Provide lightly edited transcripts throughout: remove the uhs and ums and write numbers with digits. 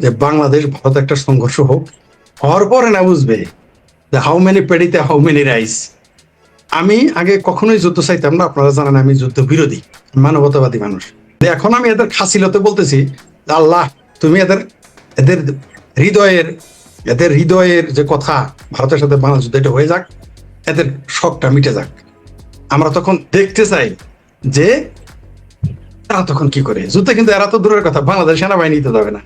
যে বাংলাদেশ ভারত একটা সংঘর্ষ হোক, হওয়ার পরে না বুঝবে যে হাউ মেনি পেডিতে হাউ মেনি রাইস। আমি আগে কখনোই যুদ্ধ চাইতাম না, আপনারা জানেন আমি যুদ্ধ বিরোধী, মানবতাবাদী মানুষ। এখন আমি এদের খাসিলতে বলতেছি আল্লাহ তুমি এদের এদের হৃদয়ের এদের হৃদয়ের যে কথা ভারতের সাথে বাংলাদেশ যুদ্ধ এটা হয়ে যাক, এদের শখটা মিটে যাক। আমরা তখন দেখতে চাই যে তারা তখন কি করে যুদ্ধে। কিন্তু এরা তো দূরের কথা, বাংলাদেশ সেনাবাহিনী তো যাবে না,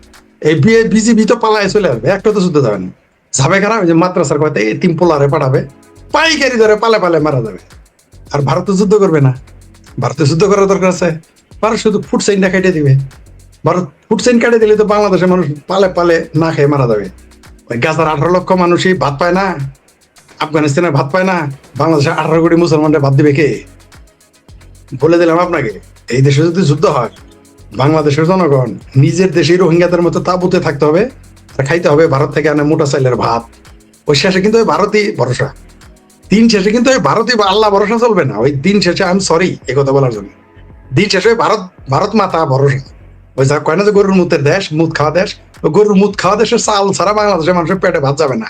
এই বিজিবি তো পালায় চলে আসবে, একটা তো যুদ্ধ যাবে না। যাবে কারা? ওই যে মাদ্রাসার কথা এই তিন পোলারে পাঠাবে, পাইকারি ধরে পালে পালে মারা যাবে। আর ভারত যুদ্ধ করবে না, ভারতে যুদ্ধ করার দরকার আছে? ভারত শুধু ফুড সাইনটা কেটে দিবে। ভারত ফুড সাইন কেটে দিলে তো বাংলাদেশের মানুষ পালে পালে না খেয়ে মারা যাবে। ওই গাজার 18 লক্ষ মানুষই ভাত পায় না, আফগানিস্তানে ভাত পায় না, বাংলাদেশে 18 কোটি মুসলমানরা ভাত দিবে কে? বলে দিলাম আপনাকে, এই দেশে যদি যুদ্ধ হয় বাংলাদেশের জনগণ নিজের দেশে রোহিঙ্গাদের মতো তাঁবুতে থাকতে হবে আর খাইতে হবে ভারত থেকে আনে মোটা চাইলের ভাত। ওই শেষে কিন্তু ওই ভারতই ভরসা, দিন শেষে কিন্তু ওই ভারতই আল্লাহ ভরসা চলবে না। ওই দিন শেষে আমি সরি এ কথা বলার জন্য, দিন শেষে ওই ভারত মাতা ভরসা। ওই যা কয় না যে গরুর মুতের দেশ, মুত খাওয়া দেশ, ওই গরুর মুত খাওয়া দেশের চাল ছাড়া বাংলাদেশের মানুষের পেটে ভাত যাবে না।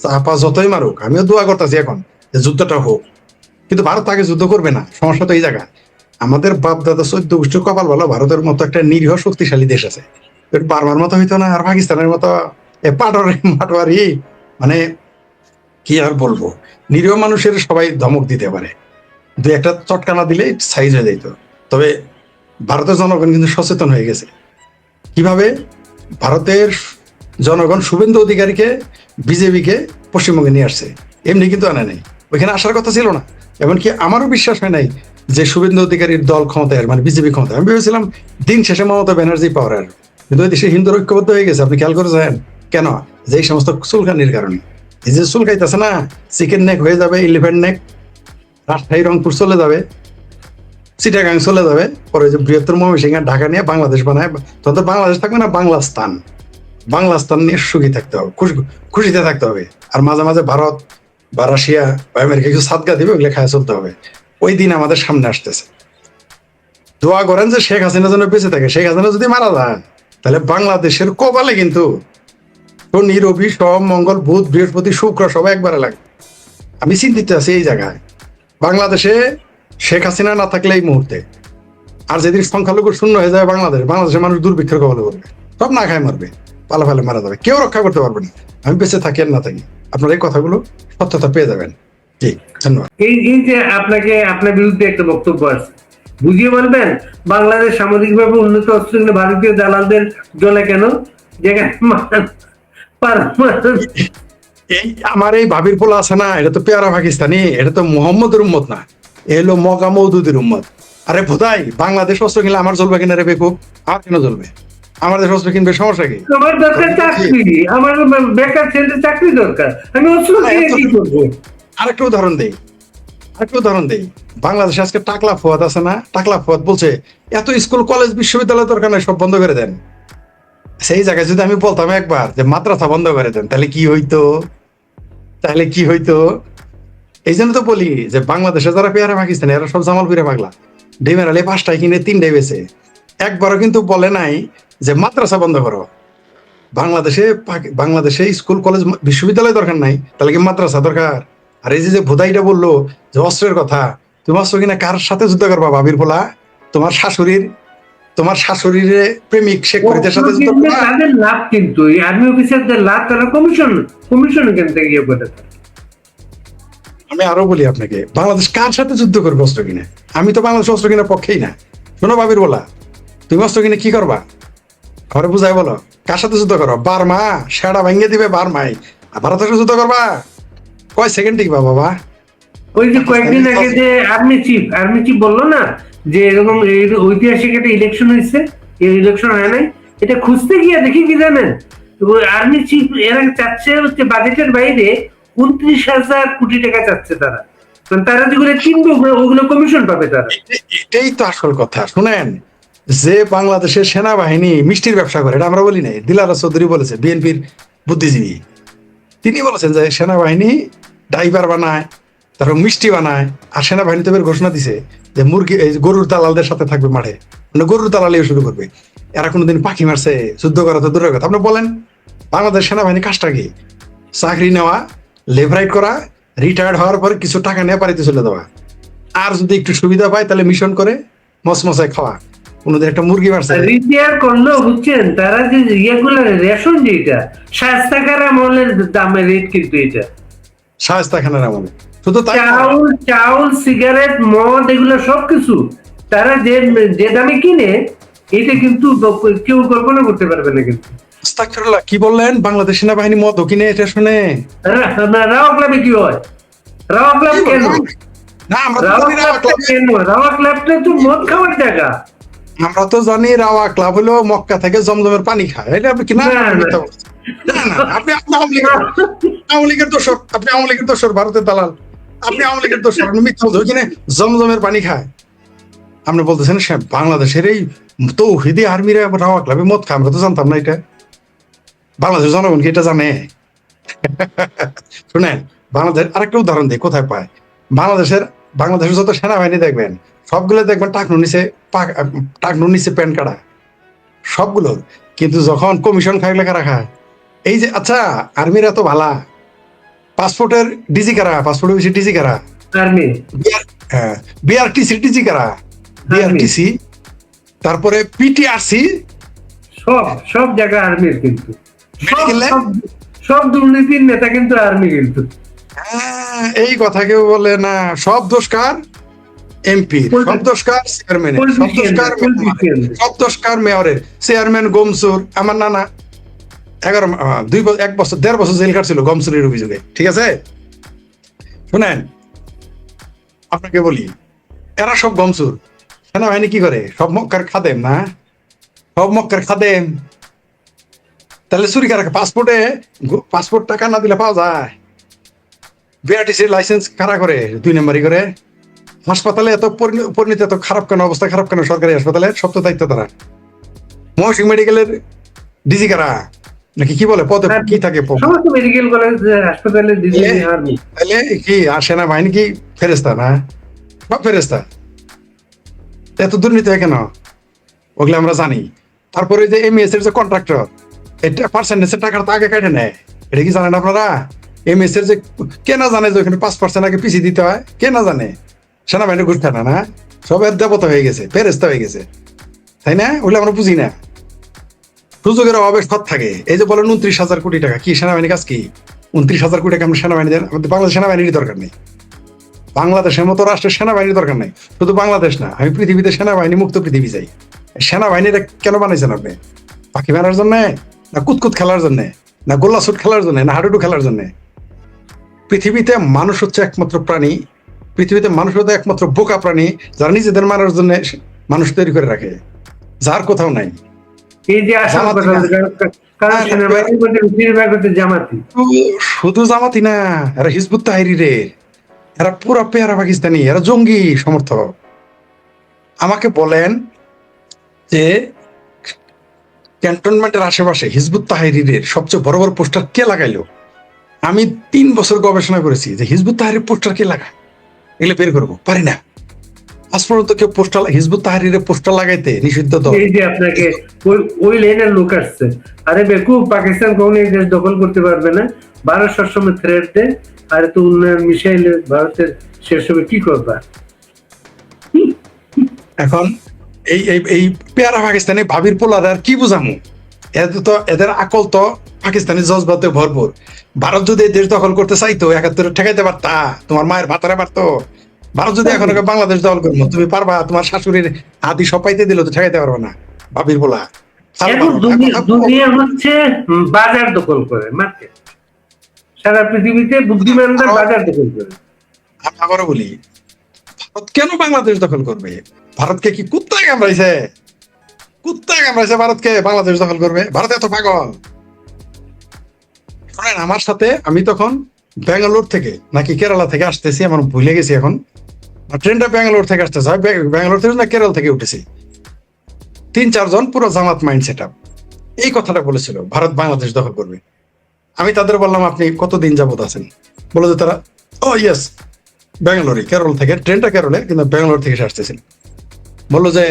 চাপা যতই মারুক, আমিও দোয়া করতেছি এখন যে যুদ্ধটা হোক, কিন্তু ভারত আগে যুদ্ধ করবে না। সমস্যা তো এই জায়গা, আমাদের বাপ দাদা 14 গোষ্ঠীর কপাল ভালো, ভারতের মতো একটা নিরীহ শক্তিশালী দেশ আছে, বার্মার মতো হইতো না, আর পাকিস্তানের মতো মাটোয়ারি, মানে কি আর বলবো, নিরীহ মানুষের সবাই ধমক দিতে পারে, দুই একটা চটকানা দিলে সাইজ হয়ে যাইতো। তবে ভারতের জনগণ কিন্তু সচেতন হয়ে গেছে। কিভাবে? ভারতের জনগণ শুভেন্দু অধিকারীকে বিজেপিকে পশ্চিমবঙ্গে নিয়ে আসছে, এমনি কিন্তু আনে নাই, ওইখানে আসার কথা ছিল না। এমনকি আমারও বিশ্বাস হয় নাই যে শুভেন্দু অধিকারীর দল ক্ষমতায়, মানে বিজেপি ক্ষমতায়। আমি ভেবেছিলাম দিন শেষে মমতা ব্যানার্জি পাওয়ার আর, কিন্তু ওই দেশে হিন্দুর ঐক্যবদ্ধ হয়ে গেছে। আপনি খেয়াল করেছেন কেন? যে এই সমস্ত চুলকানির কারণে। এই যে চুল খাইতেছে না, চিকেন নেক হয়ে যাবে, এলিফ্যান্ট নেক, রাজশাহী রংপুর চলে যাবে, চিটাগাং চলে যাবে, পরে যে বৃহত্তর ময়মনসিংহ ঢাকা নিয়ে বাংলাদেশ বানায়, তখন তো বাংলাদেশ থাকবে না, বাংলাস্তান। বাংলাস্তান নিয়ে সুখী থাকতে হবে, খুশিতে থাকতে হবে। আর মাঝে মাঝে ভারত বা রাশিয়া বা আমেরিকা কিছু সাদগা দিবে, ওগুলো খায় চলতে হবে। ওই দিন আমাদের সামনে আসতেছে। দোয়া করেন যে শেখ হাসিনা যেন বেঁচে থাকে। শেখ হাসিনা যদি মারা যায় তাহলে বাংলাদেশের কপালে কিন্তু শনি রবি সোম মঙ্গল বুধ বৃহস্পতি শুক্র সবাই একবারে লাগে। আমি চিন্তিত আছি এই জায়গায়। বাংলাদেশে শেখ হাসিনা না থাকলে এই মুহূর্তে, আর যেদিন সংখ্যালঘু শূন্য হয়ে যাবে বাংলাদেশের মানুষ দুর্ভিক্ষের কবলে পড়বে, সব না খায় মারবে, পালা ফালে মারা যাবে, কেউ রক্ষা করতে পারবে না। আমি বেঁচে থাকি আর না থাকি, আপনার এই কথাগুলো সত্যতা পেয়ে যাবেন। জি, ধন্যবাদ। এই যে আপনাকে আপনার বিরুদ্ধে একটা বক্তব্য আছে, বুঝিয়ে বলবেন বাংলাদেশ সামরিকভাবে উন্নত অস্ত্র ভারতীয় দালালদের জলে কেন? যেখানে এই আমার এই ভাবির পোলা আছে না, এটা তো পেয়ারা পাকিস্তানি, এটা তো মোহাম্মদের উম্মত না, এ হলো মগা মৌদুদের উম্মত। আরে ভোদাই, বাংলাদেশ অস্ত্র কিনলে আমার জ্বলবে কিনা রে বেকুব? আর কেন জ্বলবে? আমার দেশ অস্ত্র কিনবে, সমস্যা কি? আমার দরকার চাকরি, আমার বেকার ছেলে চাকরি দরকার, আমি অস্ত্র কিনে কি করবো? আরেকটা উদাহরণ দেই, বাংলাদেশে আজকে টাকলা ফুয়াদ আছে না, টাকলা ফুয়াদ বলছে এত স্কুল কলেজ বিশ্ববিদ্যালয় দরকার নাই, সব বন্ধ করে দেন। সেই জায়গায় যদি আমি বলতাম একবার যে মাদ্রাসা বন্ধ করে দেন, তাহলে কি হইতো? এই জন্য তো বলি যে বাংলাদেশে যারা পেয়ারা পাকিস্তানি, এরা সব জামালপুরে পাগলা। ডিমের আলে 5টায় কিনে 3টায় বেছে, একবারও কিন্তু বলে নাই যে মাদ্রাসা বন্ধ করো। বাংলাদেশে স্কুল কলেজ বিশ্ববিদ্যালয় দরকার নাই, তাহলে কি মাদ্রাসা দরকার? আর এই যে ভোদাইটা বললো যে অস্ত্রের কথা, তুমি অস্ত্র কিনা কার সাথে যুদ্ধ করবা? ভাবির পোলা, তোমার শাশুড়ির প্রেমিক শেখ ফরিদের সাথে যুদ্ধ করবা? তাদের লাভ, কিন্তু আর্মি অফিসারদের লাভ, তারা কমিশন কেন থেকে ইয়ে করে। আমি আরো বলি আপনাকে, বাংলাদেশ কার সাথে যুদ্ধ করবে অস্ত্র কিনে? আমি তো বাংলাদেশ অস্ত্র কিনার পক্ষেই না। শোনো ভাবির বলা, তুমি অস্ত্র কিনে কি করবা? ঘরে বুঝাই বলো, কার সাথে যুদ্ধ করো? বার্মা সেটা ভেঙে দিবে বার্মাই, আর ভারতের সাথে যুদ্ধ করবা? কয় সেকেন্ড টিকবা বাবা? ওই যে কয়েকদিন আগে যে আর্মি চিফ বললো না যে এরকম ঐতিহাসিক একটা ইলেকশন হয়েছে, এই ইলেকশন হয় নাই, এটা খুঁজতে গিয়ে দেখি কি জানেন, আর্মি চিফ এরা চাচ্ছে হচ্ছে বাজেটের বাইরে 29,000 কোটি টাকা চাচ্ছে তারা। তারা যেগুলো কিনবে ওগুলো কমিশন পাবে তারা। এটাই তো আসল কথা। শুনেন, যে বাংলাদেশের সেনাবাহিনী মিষ্টির ব্যবসা করে, এটা আমরা বলি নাই, দিলারা চৌধুরী বলেছে, বিএনপির বুদ্ধিজীবী, তিনি বলেছেন যে সেনাবাহিনী ড্রাইভার বানায়, তারপর মিষ্টি বানায়। আর সেনাবাহিনী তো ঘোষণা দিছে যে মুরগি, গরুর দালালদের সাথে থাকবে মাঠে, মানে গরুর দালালিও শুরু করবে। এরা কোনোদিন পাখি মারছে? যুদ্ধ করা তো দূরের কথা। আপনি বলেন বাংলাদেশ সেনাবাহিনী কাজটা কি? চাকরি নেওয়া, লেভরাইট করা, রিটায়ার্ড হওয়ার পরে কিছু টাকা নিয়ে বাড়িতে চলে দেওয়া, আর যদি একটু সুবিধা পায় তাহলে মিশন করে মসমসায় খাওয়া। কোনোদিন একটা মুরগি মারছে? রিপেয়ার করলেও বুঝছেন তারা যে ইয়েগুলো রেশন যেটা 7 টাকার আমলের দামে রেট, কিন্তু এটা শায়েস্তা খানের আমলে শুধু তাই না, চাউল সিগারেট মদ এগুলো সবকিছু তারা যে যে দামে কিনে, এটা কিন্তু কেউ কল্পনা করতে পারবে না। কিন্তু আস্তাগফিরুল্লাহ, কি বললেন? বাংলাদেশ সেনাবাহিনী মদ কিনে? এটা শুনে রাওয়া ক্লাবে কি হয়? রাওয়া ক্লাব কি কেন? বললেন? না, আমরা তো রাওয়া জানি রাওয়া ক্লাবটা ক্লাব, কেন? রাওয়া ক্লাবটা তো মদ খাওয়ার জায়গা। আমরা তো জানি রাওয়া ক্লাব হলো মক্কা থেকে জমজমের পানি খায়। এটা আপনি কি? না, না, আপনি না। মিথ্যা বলছেন। না, না, আপনি আপনি আওয়ামী লীগের দোষর, আপনি আওয়ামী লীগের দোষর, ভারতের দালাল। আপনি আওয়ামী লীগের দোষর, আপনি মিথ্যা বলছেন। ওইখানে জমজমের পানি খায়। আপনি বলতেছেন বাংলাদেশের এই তৌহিদি আর্মিরা রাওয়া ক্লাবে মদ খায়? আমরা তো জানতাম না এটা। বাংলাদেশের জনগণ কি এটা জানে? শুনেন, বাংলাদেশ আরেকটা উদাহরণ দিই কোথায় পায়। বাংলাদেশের যত সেনাবাহিনী দেখবেন সবগুলো দেখবেন টাকনুর নিচে প্যান্ট কাটা, সবগুলোর। কিন্তু যখন কমিশন খাইলে কারা খায়? এই যে, আচ্ছা, আর্মির এত ভালা, পাসপোর্টের ডিজি কারা? পাসপোর্টের বেশি ডিজি কারা? আর্মি, বিআরটিসি ডিজি কারা? বিআরটিসি, তারপরে পিটিআরসি, সব সব জায়গা আর্মির, কিন্তু মেডিকেলে। সব দুর্নীতির নেতা কিন্তু আর্মি। কিন্তু এই কথা কেউ বলে না। সব দোষ কার? এমপি। সব দোষ কার? চেয়ারম্যানের। সব দোষ কার? সব দোষ কার? মেয়রের। চেয়ারম্যান গমসুর, আমার নানা 1.5 বছর জেল কাটছিল গমসুরের অভিযোগে। ঠিক আছে, শুনেন, আপনাকে বলি, এরা সব গমসুর। সেনাবাহিনী কি করে? সব মক্কার খাদেম না? সব মক্কার খাদেম। তাহলে চুরি কারা? পাসপোর্ট টাকা না দিলে পাওয়া যায়? বিআরটিসির লাইসেন্স কারা করে? 2 নম্বরই করে। হাসপাতালে এত পরিণতি এত খারাপ কেন? অবস্থা খারাপ কেন সরকারি হাসপাতালে? সব তো দায়িত্ব তারা। মহসিং মেডিকেলের ডিজি কারা? নাকি কি বলে পদে কি থাকে? সমস্ত মেডিকেল কলেজ হাসপাতালে আর্মি। তাহলে কি আর সেনাবাহিনী কি ফেরেস্তা না? সব ফেরেস্তা। এত দুর্নীতি হয় কেন? ওগুলো আমরা জানি। তারপরে যে এমএস এর যে কন্ট্রাক্টর, এটা পার্সেন্টেজের টাকাটা তো আগে কেটে নেয়। এটা কি জানেন আপনারা? এমএস এর যে, কে না জানে যে ওখানে 5% আগে পিছিয়ে দিতে হয়? কে না জানে? সেনাবাহিনী ঘুষ খায় না? সবের দেবতা হয়ে গেছে, ফেরেস্তা হয়ে গেছে, তাই না? ওগুলো আমরা বুঝি না। সুযোগের অভাবে সৎ থাকে। এই যে বলেন 29,000 কোটি টাকা, কি সেনাবাহিনীর কাজ কি? 29,000 কোটি টাকা আমরা সেনাবাহিনী দেন? আমাদের বাংলাদেশ সেনাবাহিনীর দরকার নেই। বাংলাদেশের মতো রাষ্ট্রের সেনাবাহিনীর দরকার নেই। শুধু বাংলাদেশ না, আমি পৃথিবীতে সেনাবাহিনী মুক্ত পৃথিবী চাই। সেনাবাহিনীরা কেন বানাইছেন আপনি? পাখি মারার জন্য, না কুতকুত খেলার জন্য, না গোল্লা শুট খেলার জন্য, না হাডুডু খেলার জন্য? পৃথিবীতে মানুষ হচ্ছে একমাত্র প্রাণী, পৃথিবীতে মানুষ হচ্ছে একমাত্র বোকা প্রাণী যারা নিজেদের মারার জন্য মানুষ তৈরি করে রাখে, যার কোথাও নাই। এই যে আসার কথা, কারণ সেনাবাহিনীর মধ্যে বেশিরভাগ হচ্ছে জামাতি। শুধু জামাতি না, এরা হিজবুত তাহরিরে, এরা পুরো পেয়ারা পাকিস্তানি, এরা জঙ্গি সমর্থক। আমাকে বলেন যে ক্যান্টনমেন্টের আশেপাশে হিজবুত তাহরিরের সবচেয়ে বড় বড় পোস্টার কে লাগাইলো? আমি 3 বছর গবেষণা করেছি যে হিজবুত তাহরির পোস্টার কে লাগায়, এগুলো বের করবো, পারি না। আজ পর্যন্ত কেউ হিজবুত তাহরিরের পোস্টার লাগাইতে নিষিদ্ধ দল। এই যে আপনাকে ওই লাইনের লোক আসছে, আরে বেকুব, পাকিস্তান কখনো এই দেশ দখল করতে পারবে না। ভারত সবসময় থ্রেট দেয়, আর তো উন্নয়ন মিসাইলে ভারতের শেষ হবে, কি করবা? এখন এই এই এই পেয়ারা পাকিস্তানি ভাবির পোলার আর কি বুঝামু? এদের আকল তো পাকিস্তানি জজবাতে ভরপুর। ভারত যদি এই দেশ দখল করতে চাইতো 71 ঠেকাইতে পারতা, তোমার মায়ের ভাতারে পারতো। ভারত যদি এখন বাংলাদেশ দখল করবো, তুমি পারবা? তোমার শাশুড়ির আদি সব পাইতে দিল তো ঠেকাইতে পারবে না, ভাবির পোলা। এখন দুনিয়া হচ্ছে বাজার দখল করে, মার্কেট। সারা পৃথিবীতে বুদ্ধিমানরা বাজার দখল করে। আমি আবারও বলি, ভারত কেন বাংলাদেশ দখল করবে? ভারতকে কি কুত্তায় কামড়াইছে? কুত্তায় কামড়াইছে ভারতকে বাংলাদেশ দখল করবে? ভারত এত পাগল? শোনেন, আমার সাথে, আমি তখন ব্যাঙ্গালোর থেকে নাকি কেরালা থেকে আসতেছি, আমার ভুলে গেছি এখন। ট্রেনটা ব্যাঙ্গালোর থেকে আসতেছে, ব্যাঙ্গালোর থেকে না কেরল থেকে উঠেছি। 3-4 জন পুরো জামাত মাইন্ড সেট আপ এই কথাটা বলেছিল, ভারত বাংলাদেশ দখল করবে। আমি তাদের বললাম, আপনি কতদিন যাবত আছেন? বলে যে তারা, ও ইয়েস, ব্যাঙ্গালোরে, কেরল থেকে, ট্রেনটা কেরলে, কিন্তু ব্যাঙ্গালোর থেকে আসতেছিল। বললো যে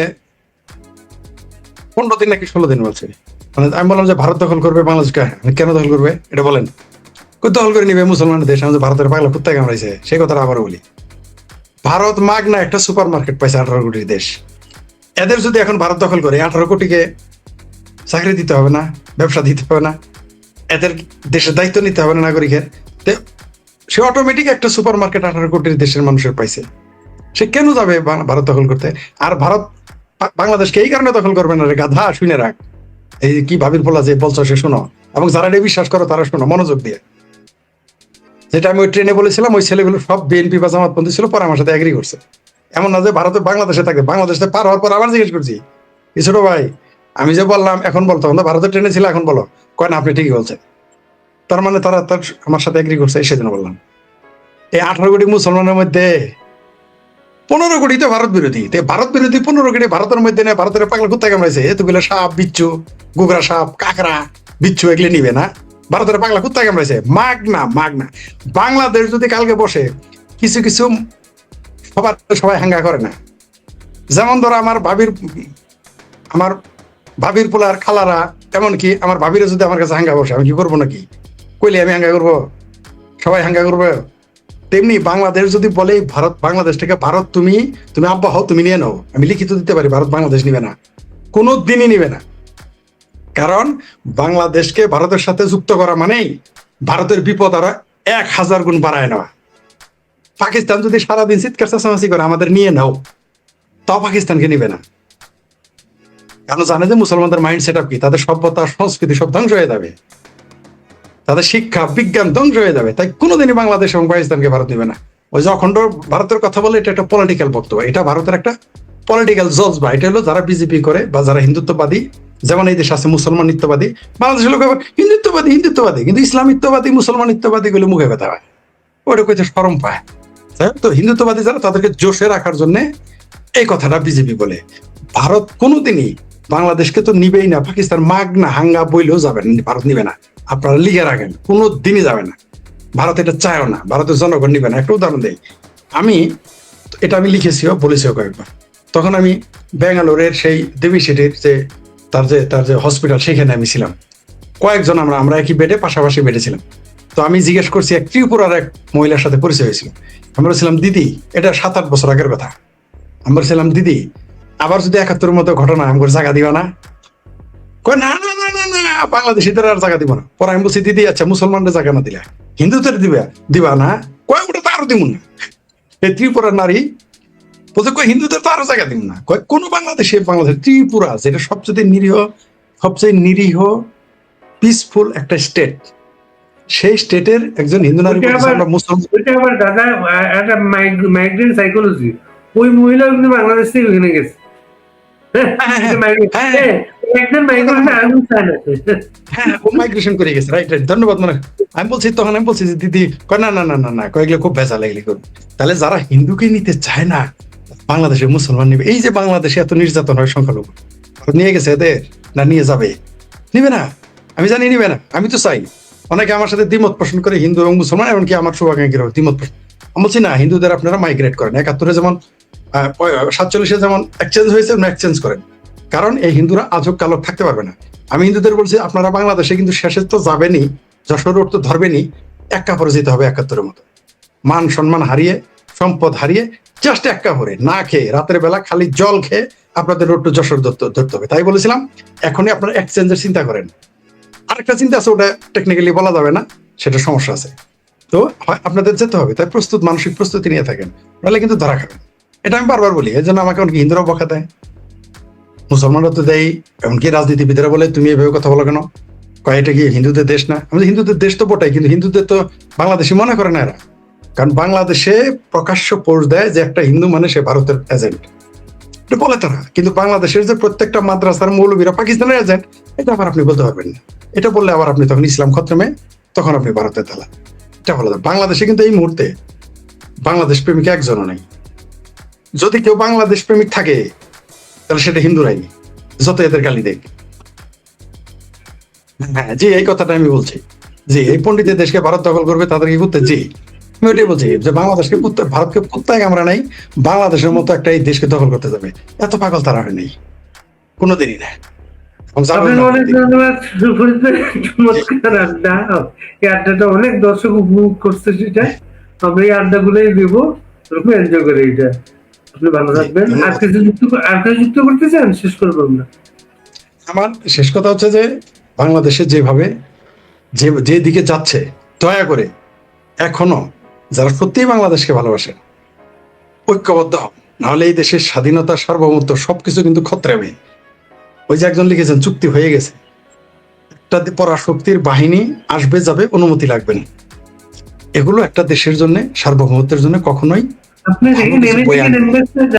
15 দিন নাকি 16 দিন বলছে। মানে আমি বললাম যে ভারত দখল করবে বাংলাদেশকে, কেন দখল করবে এটা বলেন, দখল করে নিবে মুসলমান দেশ, আমি ভারতের পাগলা কুত্তা কামড়াইছে সেই কথাটা আবার বলি। ভারত মাগনা একটা সুপার মার্কেট পাইছে 18 কোটির দেশ। এদের যদি এখন ভারত দখল করে 18 কোটিকে চাকরি দিতে হবে না, ব্যবসা দিতে হবে না, এদের দেশের দায়িত্ব নিতে হবে না নাগরিকের, সে অটোমেটিক একটা সুপার মার্কেট 18 কোটির দেশের মানুষের পাইছে। সে কেন যাবে ভারত দখল করতে? আর ভারত বাংলাদেশকে এই কারণে দখল করবে না রে গাধা, শুনে রাখ। এই কি ভাবির বলা যে বলছো সে শোনো, এবং যারা এটা বিশ্বাস করো তারা শোনো মনোযোগ দিয়ে। যেটা আমি ওই ট্রেনে বলেছিলাম, ওই ছেলেগুলো সব বিএনপি বা জামাতপন্থী ছিল, পরে আমার সাথে এগ্রি করছে। এমন না যে ভারতে বাংলাদেশে থাকবে, বাংলাদেশে পার হওয়ার পর আবার জিজ্ঞেস করছি, কি ছোট ভাই আমি যে বললাম এখন বলতো, তখন তো ভারতের ট্রেনে ছিল, এখন বলো, কয় না আপনি ঠিকই বলছেন। তার মানে তারা তার আমার সাথে এগ্রি করছে, সেই জন্য বললাম। এই 18 কোটি মুসলমানের মধ্যে 15 কোটি তো ভারত বিরোধী, ভারত বিরোধী 15 কোটি ভারতের মধ্যে নেই, ভারতের পাগলা কুত্তা কামড়াইছে, এতগুলো সাপ বিচ্ছু, গোগরা সাপ, কাকড়া, বিচ্ছু এগুলো নিবে না? ভারতের পাগলা কুত্তা কামড়াইছে, মাগনা মাগনা। বাংলাদেশ যদি কালকে বসে, কিছু কিছু সবাই হাঙ্গা করে না, যেমন ধরো আমার ভাবির পোলার খালারা, এমনকি আমার ভাবিরা যদি আমার কাছে হাঙ্গা বসে, আমি কি করবো নাকি? কইলে আমি হাঙ্গা করবো, সবাই হাঙ্গা করবো। তেমনি বাংলাদেশ যদি বলে ভারত, বাংলাদেশ থেকে ভারত তুমি আব্বা হও, তুমি নিয়ে নাও, আমি লিখিত দিতে পারি, ভারত বাংলাদেশ নিবে না, কোনো দিনই নিবে না। কারণ বাংলাদেশকে ভারতের সাথে যুক্ত করা মানেই ভারতের বিপদ আরো 1000 গুণ বাড়ায় নেওয়া। পাকিস্তান যদি সারাদিন চিৎকার চেঁচামেচি করে আমাদের নিয়ে নাও, তাও পাকিস্তানকে নিবে না। কারণ জানে যে মুসলমানদের মাইন্ড সেট আপ কি, তাদের সভ্যতা সংস্কৃতি সব ধ্বংস হয়ে যাবে, তাদের শিক্ষা বিজ্ঞান ধ্বংস হয়ে যাবে। তাই কোনোদিনই বাংলাদেশ এবং পাকিস্তানকে ভারত নিবে না। ওই যে অখণ্ড ভারতের কথা বলে, এটা একটা পলিটিক্যাল বক্তব্য, এটা ভারতের একটা পলিটিক্যাল জজবা। এটা হলো যারা বিজেপি করে বা যারা হিন্দুত্ববাদী, যেমন এই দেশ আছে মুসলমান নিত্যবাদী, বাংলাদেশের লোক আবার হিন্দুত্ববাদী, কিন্তু ইসলামিত্ববাদী মুসলমানিত্ববাদী গুলো মুখে ব্যথা হয়, ওটা কইতে শরম পায়। তো হিন্দুত্ববাদী যারা, তাদেরকে জোশে রাখার জন্য এই কথাটা বিজেপি বলে। ভারত কোনোদিনই বাংলাদেশকে তো নিবেই না, পাকিস্তান মাগনা হাঙ্গা বইলেও যাবেন, ভারত নিবে না। আপনারা লিখে রাখেন, কোনো দিনই যাবে না ভারত, এটা চায়ও না, ভারতের জনগণ নিবে না। একটা উদাহরণ দেই, আমি লিখেছিও বলেছিও কয়েকবার। তখন আমি ব্যাঙ্গালোরের সেই দেবী সেটির তার যে হসপিটাল, সেখানে আমি ছিলাম, কয়েকজন আমরা একই বেডে পাশাপাশি বেডে ছিলাম। তো আমি জিজ্ঞেস করছি, এক ত্রিপুরার এক মহিলার সাথে পরিচয় হয়েছিল। আমি বলছিলাম, দিদি এটা 7-8 বছর আগের কথা, আমি বলছিলাম দিদি আবার যদি 71-এর মতো ঘটনা আমার জায়গা দিবা না? কয় না না না না না, বাংলাদেশিদের আর জায়গা দিব না। পরে আমি বলছি, দিদি আচ্ছা মুসলমানদের জায়গা না দিলে হিন্দুদের দিবা না? কয় ওটা তো আরো দিব না। এই ত্রিপুরার নারী বলছে, কয় হিন্দুদের তো আরো জায়গা দিব না। কয় কোন বাংলাদেশ ত্রিপুরা, যেটা সবচেয়ে নিরীহ পিসফুল একটা স্টেট, সেই স্টেটের একজন হিন্দু নারী মুসলমান। দাদা একটা মাইগ্রেন্ট সাইকোলজি, ওই মহিলা কিন্তু বাংলাদেশ থেকে ওখানে গেছে। মাইগ্রেশন করে গেছে, রাইট রাইট, ধন্যবাদ। মানে আমি বলছি যে দিদি, কয় না না না না না, কয়েকগুলো খুব ভেজাল এগুলি করবে। তাহলে যারা হিন্দুকে নিতে চায় না, বাংলাদেশে মুসলমান নিবে। এই যে বাংলাদেশে এত নির্যাতন হয় সংখ্যালঘু, নিয়ে গেছে এদের না নিয়ে যাবে? নিবে না, আমি জানি নিবে না। আমি তো চাই, অনেকে আমার সাথে দ্বিমত পোষণ করে, হিন্দু এবং মুসলমান, এমনকি আমার শুভাকাঙ্ক্ষীরা দ্বিমত পোষণ। আমি বলছি না, হিন্দুদের আপনারা মাইগ্রেট করেন, 71-এ যেমন 47-এ যেমন এক্সচেঞ্জ হয়েছে, এক্সচেঞ্জ করেন। কারণ এই হিন্দুরা আজব কালক থাকতে পারবে না। আমি হিন্দুদের বলছি, আপনারা বাংলাদেশে কিন্তু শেষে তো যাবেনই, যশোর তো ধরবেনই, এক কাপড়ে যেতে হবে 71-এর মতো, মান সম্মান হারিয়ে, সম্পদ হারিয়ে, জাস্ট এক কাপড়ে না খেয়ে, রাতের বেলা খালি জল খেয়ে আপনাদের রোড টু যশোর ধরতে হবে। তাই বলেছিলাম এখনই আপনারা এক্সচেঞ্জের চিন্তা করেন। আরেকটা চিন্তা আছে, ওটা টেকনিক্যালি বলা যাবে না, সেটা সমস্যা আছে। তো আপনাদের যেতে হবে, তাই মানসিক প্রস্তুতি নিয়ে থাকেন, নাহলে কিন্তু ধরা খাবেন। এটা আমি বারবার বলি, এই জন্য আমাকে অনেক হিন্দুরাও বকা দেয়, মুসলমানরা তো দেয়, এমনকি রাজনীতিবিদরা বলে তুমি এভাবে কথা বলো কেন, কয় এটা কি হিন্দুদের দেশ না? আমাদের হিন্দুদের দেশ তো বটাই, কিন্তু হিন্দুদের তো বাংলাদেশি মনে করে না এরা। কারণ বাংলাদেশে প্রকাশ্য পোস্ট দেয় যে একটা হিন্দু মানে সে ভারতের এজেন্ট, এটা বলে তারা। কিন্তু বাংলাদেশের যে প্রত্যেকটা মাদ্রাসার মৌলবীরা পাকিস্তানের এজেন্ট, এটা আবার আপনি বলতে পারবেন না। এটা বললে আবার আপনি তখন ইসলাম খতমে, তখন আপনি ভারতের তালা। এটা বলে বাংলাদেশে কিন্তু এই মুহূর্তে বাংলাদেশ প্রেমিক একজনও নেই। যদি কেউ বাংলাদেশ প্রেমিক থাকে, তাহলে সেটা হিন্দুরাই, যত এদের গালি দেখ। হ্যাঁ জি, এই কথাটা আমি বলছি। জি, এই পণ্ডিতের দেশকে ভারত দখল করবে, তাদেরকে করতে। জি, আমি ওইটাই বলছি যে বাংলাদেশকে ভারতকে কুত্তায় আমরা নাই, বাংলাদেশের মতো একটা এই দেশকে দখল করতে যাবে, এত পাগল তারা হয় নেই, কোনোদিনই না। এবং যাবেও আপনাকে না। অনেক ধন্যবাদ ফরিদ ভাই, চমৎকার আড্ডা। এই আড্ডাটা অনেক দর্শক উপভোগ করছে, সেটা আমরা এই আড্ডা গুলোই দেবো, এনজয় করে এটা। আপনি ভালো থাকবেন। আর ধন্যবাদ। কিছু যুক্ত করতে চান? শেষ করবো আমরা। আমার শেষ কথা হচ্ছে যে বাংলাদেশে যেভাবে যে দিকে যাচ্ছে, দয়া করে এখনো যারা সত্যিই বাংলাদেশকে ভালোবাসে ঐক্যবদ্ধ হন, নাহলে এই দেশের স্বাধীনতা, সার্বভৌমত্ব সবকিছু কিন্তু খতরাবে। ওই যে একজন লিখেছেন চুক্তি হয়ে গেছে, একটা পরাশক্তির বাহিনী আসবে যাবে, অনুমতি লাগবে না। এগুলো একটা দেশের জন্য, সার্বভৌমত্বের জন্য কখনোই আপনি ভালো দেখে কিছু নেমে বয়ে থেকে আনবে না। নেমে